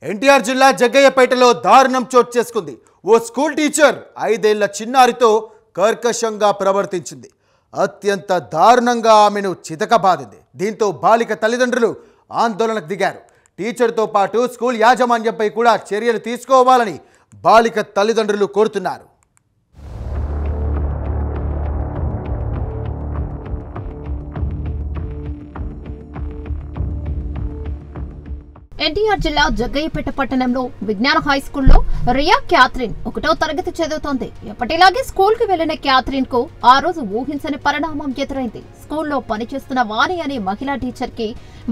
ఎన్టీఆర్ జిల్లా జగ్గయ్యపేటలో దారుణం చోటు చేసుకుంది. ఓ స్కూల్ టీచర్ 5 ఏళ్ల చిన్నారితో కర్కశంగా ప్రవర్తించింది. అత్యంత దారుణంగా ఆమెను చితకబాదింది. దీంతో బాలిక తల్లిదండ్రులు ఆందోళనకు దిగారు. టీచర్తో పాటు స్కూల్ యాజమాన్యంపై కూడా చర్యలు తీసుకోవాలని బాలిక తల్లిదండ్రులు కోరుతున్నారు. ఎన్టీఆర్ జిల్లా జగ్గయ్యపేట పట్టణంలో విజ్ఞాన హై స్కూల్లో రియా క్యాథరిన్ 1వ తరగతి చదువుతోంది. ఎప్పటిలాగే స్కూల్ కి వెళ్లిన క్యాథరిన్ కు ఆ రోజు ఊహించని పరిణామం ఎదురైంది. స్కూల్లో పనిచేస్తున్న వాణి అనే మహిళా టీచర్ కి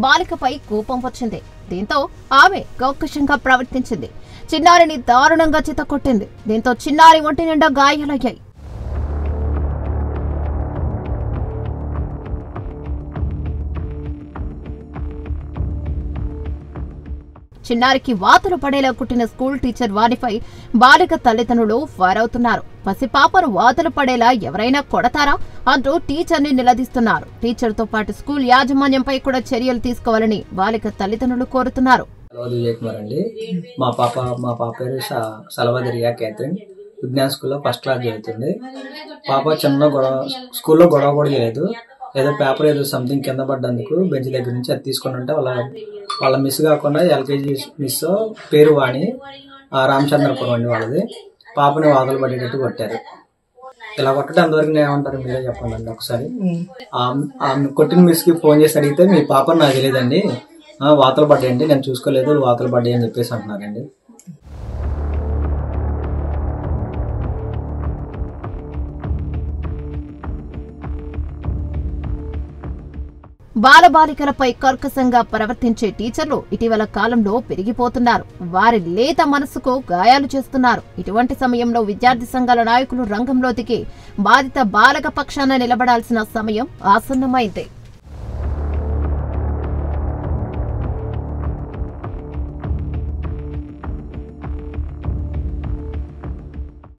బాలికపై కోపం వచ్చింది. దీంతో ఆమె కర్కశంగా ప్రవర్తించింది. చిన్నారిని దారుణంగా చితకొట్టింది. దీంతో చిన్నారి ఒంటి నిండా గాయాలయ్యాయి. చిన్నారికి వాతలు పడేలా కుట్టిన స్కూల్ టీచర్ వారిపై బాలిక తల్లిదండ్రులు ఫైర్ అవుతున్నారు. పసిపాపను వాతలు పడేలా ఎవరైనా కొడతారా అంటూ టీచర్ ని నిలదీస్తున్నారు. టీచర్ తో పాటు స్కూల్ యాజమాన్యంపై కూడా చర్యలు తీసుకోవాలని బాలిక తల్లిదండ్రులు కోరుతున్నారు. మా పాప పేరు సలవది రియా క్యాథరిన్. విజ్ఞాన స్కూల్లో ఫస్ట్ క్లాస్ చదువుతుంది. పాప చిన్న స్కూల్లో గొడవ కూడా చేయలేదు. ఏదో పేపర్ ఏదో సంథింగ్ కింద పడ్డందుకు బెంచ్ దగ్గర నుంచి అది తీసుకుని ఉంటే వాళ్ళ మిస్ కాకుండా ఎల్కేజీ మిస్ పేరు వాణి రామచంద్రపురం అండి వాళ్ళది. పాపని వాతలు పడేటట్టు కొట్టారు. ఇలా కొట్టడం అంతవరకు నేను ఏమంటారు మీరే చెప్పండి అండి. ఒకసారి కొట్టిన మిస్ కి ఫోన్ చేసి అడిగితే మీ పాప నాకు తెలియదండి, వాతలు పడ్డాయండి, నేను చూసుకోలేదు, వాతలు పడ్డాయి అని చెప్పేసి అంటున్నారండి. బాలబాలికలపై కర్కశంగా ప్రవర్తించే టీచర్లు ఇటీవల కాలంలో పెరిగిపోతున్నారు. వారి లేత మనసుకు గాయాలు చేస్తున్నారు. ఇటువంటి సమయంలో విద్యార్థి సంఘాల నాయకులు రంగంలో దిగి బాధిత బాలక పక్షాన నిలబడాల్సిన సమయం ఆసన్నమైంది.